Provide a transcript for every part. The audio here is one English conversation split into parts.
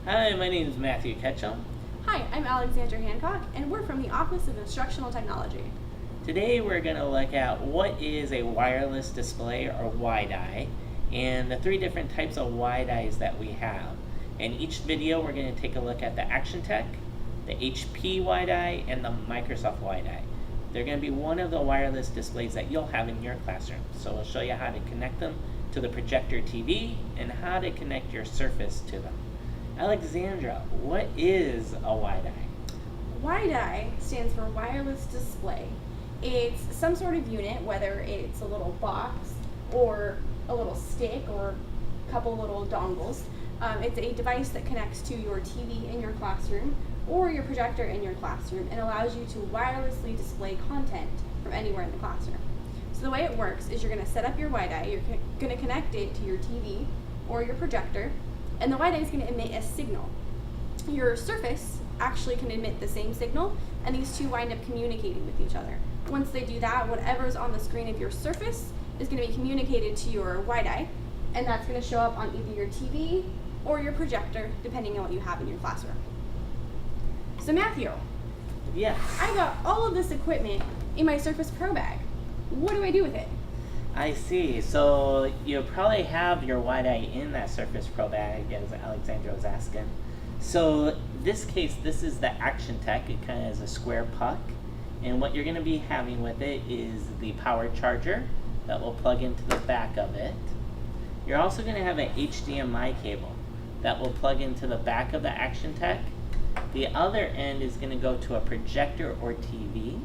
Hi, my name is Matthew Ketchum. Hi, I'm Alexandra Hancock, and we're from the Office of Instructional Technology. Today we're going to look at what is a wireless display or WiDi and the three different types of WiDis that we have. In each video we're going to take a look at the Actiontec, the HP WiDi, and the Microsoft WiDi. They're going to be one of the wireless displays that you'll have in your classroom. So we'll show you how to connect them to the projector TV and how to connect your Surface to them. Alexandra, what is a WiDi? WiDi stands for wireless display. It's some sort of unit, whether it's a little box or a little stick or a couple little dongles. It's a device that connects to your TV in your classroom or your projector in your classroom and allows you to wirelessly display content from anywhere in the classroom. So the way it works is you're going to set up your WiDi, you're going to connect it to your TV or your projector, and the WiDi is going to emit a signal. Your Surface actually can emit the same signal, and these two wind up communicating with each other. Once they do that, whatever's on the screen of your Surface is going to be communicated to your WiDi, and that's going to show up on either your TV or your projector, depending on what you have in your classroom. So Matthew, Yes. I got all of this equipment in my Surface Pro bag. What do I do with it? I see. So you probably have your WiDi in that Surface Pro bag, as Alexandra was asking. So this case, this is the Actiontec. It kind of is a square puck. And what you're going to be having with it is the power charger that will plug into the back of it. You're also going to have an HDMI cable that will plug into the back of the Actiontec. The other end is going to go to a projector or TV.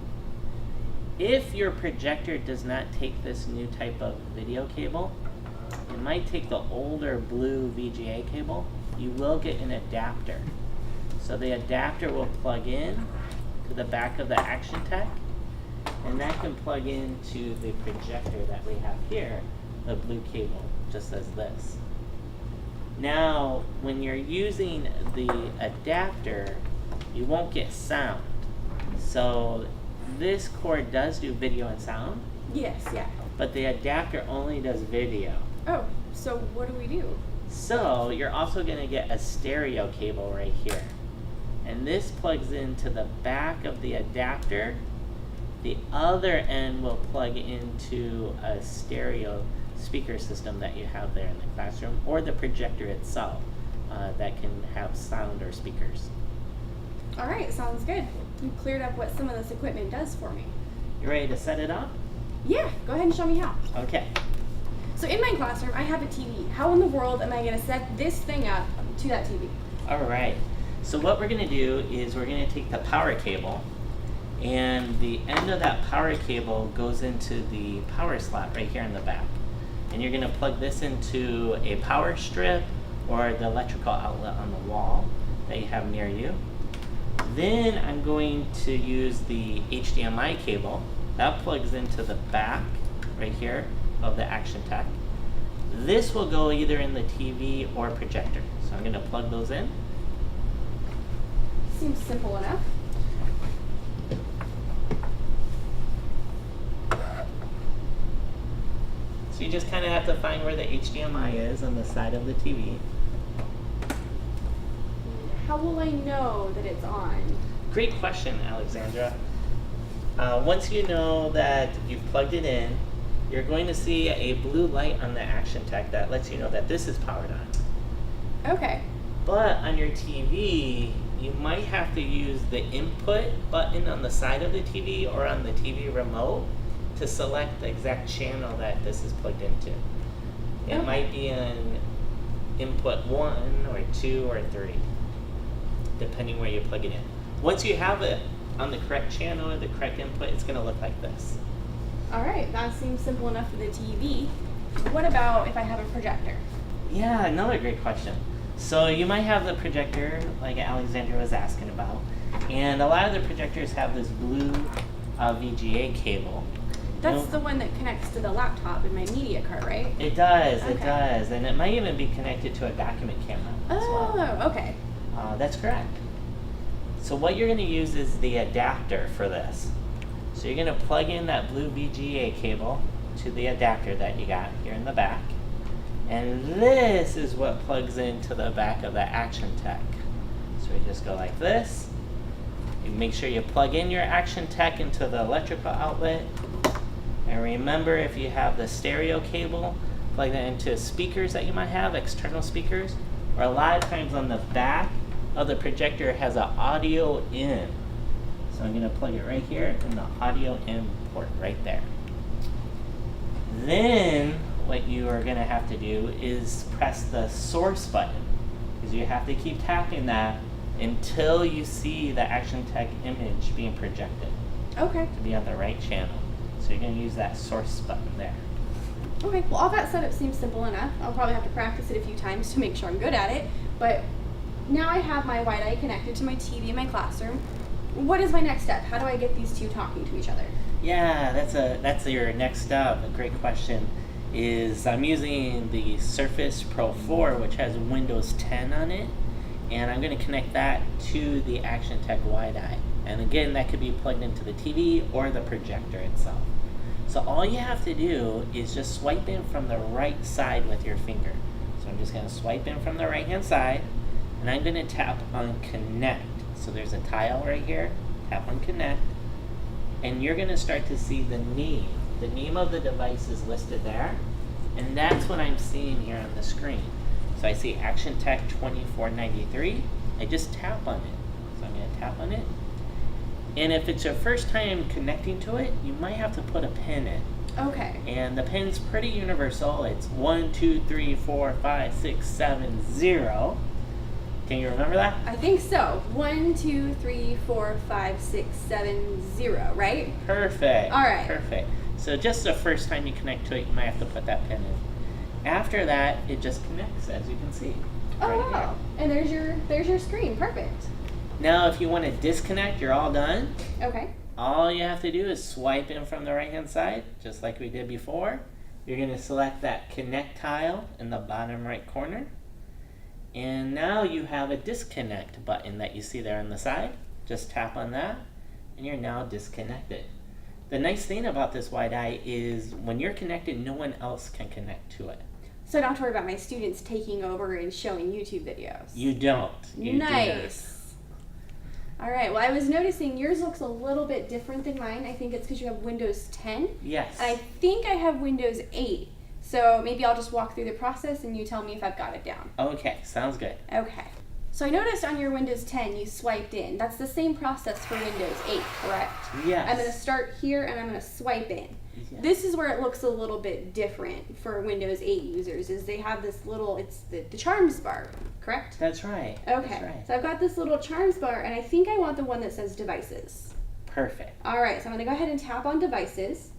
If your projector does not take this new type of video cable, it might take the older blue VGA cable. You will get an adapter. So the adapter will plug in to the back of the Actiontec, and that can plug into the projector that we have here, the blue cable, just as this. Now, when you're using the adapter, you won't get sound. So this cord does do video and sound, Yes, yeah. but the adapter only does video. Oh, so what do we do? So you're also going to get a stereo cable right here. And this plugs into the back of the adapter. The other end will plug into a stereo speaker system that you have there in the classroom, or the projector itself that can have sound or speakers. All right, sounds good. You cleared up what some of this equipment does for me. You ready to set it up? Yeah, go ahead and show me how. Okay. So in my classroom, I have a TV. How in the world am I going to set this thing up to that TV? All right. So what we're going to do is we're going to take the power cable, and the end of that power cable goes into the power slot right here in the back. And you're going to plug this into a power strip or the electrical outlet on the wall that you have near you. Then I'm going to use the HDMI cable. That plugs into the back right here of the Actiontec. This will go either in the TV or projector. So I'm going to plug those in. Seems simple enough. So you just kind of have to find where the HDMI is on the side of the TV. How will I know that it's on? Great question, Alexandra. Once you know that you've plugged it in, you're going to see a blue light on the Actiontec that lets you know that this is powered on. Okay. But on your TV, you might have to use the input button on the side of the TV or on the TV remote to select the exact channel that this is plugged into. It Okay. might be on input 1 or 2 or 3, depending where you plug it in. Once you have it on the correct channel or the correct input, it's going to look like this. All right, that seems simple enough for the TV. What about if I have a projector? Yeah, another great question. So you might have the projector, like Alexandra was asking about, and a lot of the projectors have this blue VGA cable. That's the one that connects to the laptop in my media card, right? It does, it Okay. does, and it might even be connected to a document camera as well. Oh, okay. That's correct. So what you're going to use is the adapter for this. So you're going to plug in that blue VGA cable to the adapter that you got here in the back, And this is what plugs into the back of the Actiontec. So we just go like this. You make sure you plug in your Actiontec into the electrical outlet. And remember, if you have the stereo cable, plug that into speakers that you might have, external speakers. Or a lot of times on the back of the projector has an audio in. So I'm going to plug it right here in the audio in port right there. Then what you are going to have to do is press the source button, because you have to keep tapping that until you see the Actiontec image being projected Okay. to be on the right channel. So you're going to use that source button there. Okay, well, all that setup seems simple enough. I'll probably have to practice it a few times to make sure I'm good at it. But now I have my WiDi connected to my TV in my classroom. What is my next step? How do I get these two talking to each other? Yeah, that's your next step. A great question is I'm using the Surface Pro 4, which has Windows 10 on it, and I'm going to connect that to the Actiontec WiDi. And again, that could be plugged into the TV or the projector itself. So all you have to do is just swipe in from the right side with your finger. So I'm just going to swipe in from the right hand side, and I'm going to tap on connect. So there's a tile right here, tap on connect, and you're going to start to see the name. The name of the device is listed there, and that's what I'm seeing here on the screen. So I see Actiontec 2493. I just tap on it. So I'm going to tap on it. And if it's your first time connecting to it, you might have to put a pin in. Okay. And the pin's pretty universal. It's 1, 2, 3, 4, 5, 6, 7, 0. Can you remember that? I think so. 1, 2, 3, 4, 5, 6, 7, 0, right? Perfect. All right. Perfect. So just the first time you connect to it, you might have to put that pin in. After that, it just connects, as you can see. Oh, right wow. here. And there's your screen. Perfect. Now, if you want to disconnect, you're all done. Okay. All you have to do is swipe in from the right-hand side, just like we did before. You're going to select that connect tile in the bottom right corner. And now you have a disconnect button that you see there on the side. Just tap on that, and you're now disconnected. The nice thing about this WiDi is when you're connected, no one else can connect to it. So I don't have to worry about my students taking over and showing YouTube videos. You don't. You do not. Nice. All right, well, I was noticing yours looks a little bit different than mine. I think it's because you have Windows 10. Yes. And I think I have Windows 8. So maybe I'll just walk through the process and you tell me if I've got it down. Okay, sounds good. Okay. So I noticed on your Windows 10 you swiped in. That's the same process for Windows 8, correct? Yes. I'm going to start here and I'm going to swipe in. Yes. This is where it looks a little bit different for Windows 8 users, is they have this little, it's the charms bar, correct? That's right. Okay, That's right. so I've got this little charms bar, and I think I want the one that says devices. Perfect. All right, so I'm going to go ahead and tap on devices,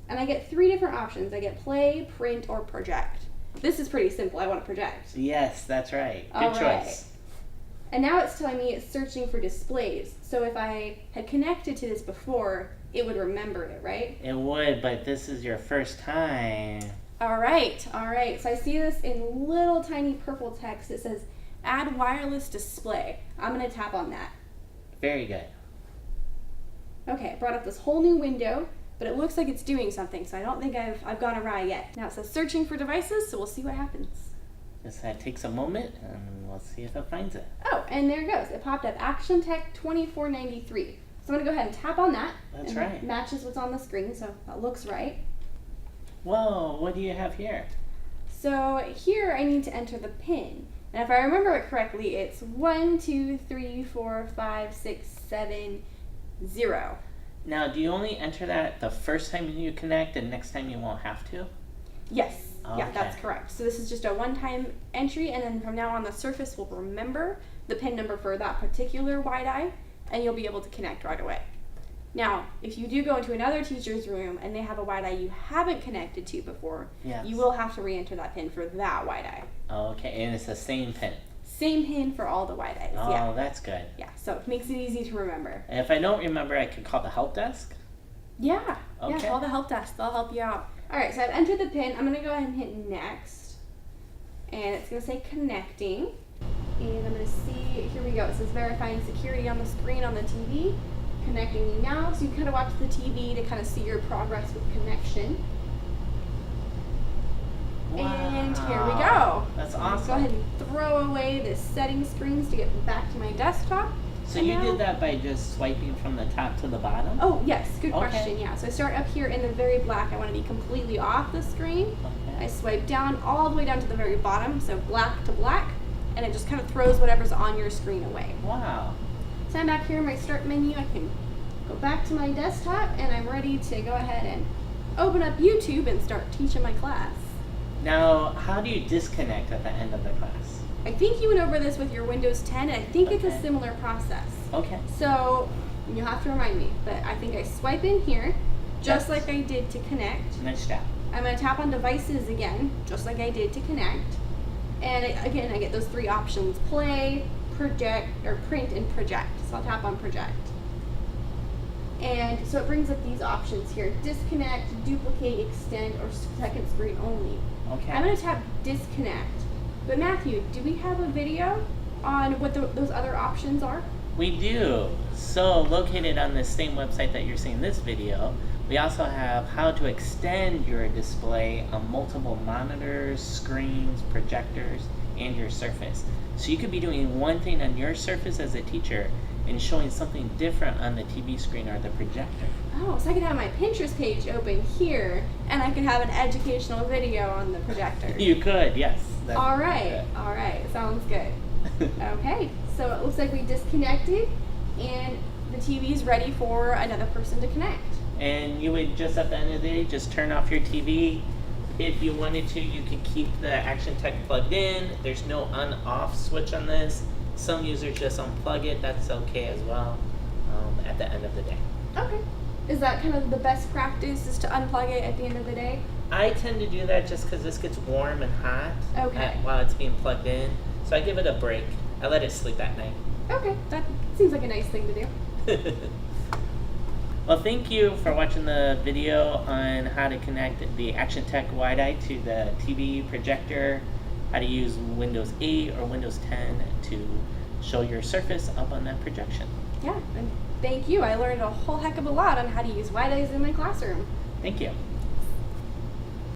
and I get 3 different options. I get play, print, or project. This is pretty simple. I want to project. Yes, that's right. Good All choice. right. And now it's telling me it's searching for displays. So if I had connected to this before, it would remember it, right? It would, but this is your first time. All right. So I see this in little tiny purple text. It says, add wireless display. I'm going to tap on that. Very good. Okay, it brought up this whole new window, but it looks like it's doing something, so I don't think I've gone awry yet. Now it says searching for devices, so we'll see what happens. Just takes a moment, and we'll see if it finds it. Oh, and there it goes. It popped up Actiontec 2493. So I'm going to go ahead and tap on that. That's and right. It matches what's on the screen, so that looks right. Whoa, what do you have here? So here I need to enter the PIN. And if I remember it correctly, it's 1, 2, 3, 4, 5, 6, 7, 0. Now, do you only enter that the first time you connect, and next time you won't have to? Yes. Yeah, Okay. that's correct. So this is just a one-time entry, and then from now on the Surface will remember the PIN number for that particular WiDi, and you'll be able to connect right away. Now, if you do go into another teacher's room and they have a WiDi you haven't connected to before, Yes. you will have to re-enter that PIN for that WiDi. Okay, and it's the same pin. Same PIN for all the WiDis. Oh, Yeah. that's good. Yeah. So it makes it easy to remember. And if I don't remember, I could call the help desk. Yeah. Yeah. Okay. Call the help desk. They'll help you out. All right. So I've entered the PIN. I'm gonna go ahead and hit next, and it's gonna say connecting. And I'm gonna see. Here we go. It says verifying security on the screen on the TV. Connecting you now, so you kind of watch the TV to kind of see your progress with connection. And here we go. That's Let's awesome. go ahead and throw away the setting springs to get back to my desktop. So And you now- did that by just swiping from the top to the bottom? Oh, yes, good Okay. question. Yeah, so I start up here in the very black. I want to be completely off the screen. Okay. I swipe down all the way down to the very bottom, so black to black, and it just kind of throws whatever's on your screen away. Wow. So I'm back here in my start menu. I can go back to my desktop, and I'm ready to go ahead and open up YouTube and start teaching my class. Now, how do you disconnect at the end of the class? I think you went over this with your Windows 10, and I think it's a Okay. similar process. Okay. So you'll have to remind me, but I think I swipe in here, just Yes. like I did to connect. Nice job. I'm going to tap on devices again, just like I did to connect. And again, I get those three options: play, project, or print and project. So I'll tap on project. And so it brings up these options here: disconnect, duplicate, extend, or second screen only. Okay. I'm going to tap disconnect. But Matthew, do we have a video on what those other options are? We do. So, located on the same website that you're seeing this video, we also have how to extend your display on multiple monitors, screens, projectors, and your Surface. So you could be doing one thing on your Surface as a teacher and showing something different on the TV screen or the projector. Oh, so I could have my Pinterest page open here, and I could have an educational video on the projector. You could, yes. All right, sounds good. Okay, so it looks like we disconnected, and the TV is ready for another person to connect. And you would just at the end of the day just turn off your TV. If you wanted to, you could keep the Actiontec plugged in. There's no on-off switch on this. Some users just unplug it. That's okay as well at the end of the day. Okay. Is that kind of the best practice, is to unplug it at the end of the day? I tend to do that just because this gets warm and hot Okay. while it's being plugged in. So I give it a break. I let it sleep at night. Okay, that seems like a nice thing to do. Well, thank you for watching the video on how to connect the Actiontec WiDi to the TV projector, how to use Windows 8 or Windows 10 to show your Surface up on that projection. Yeah, and thank you. I learned a whole heck of a lot on how to use WiDis in my classroom. Thank you.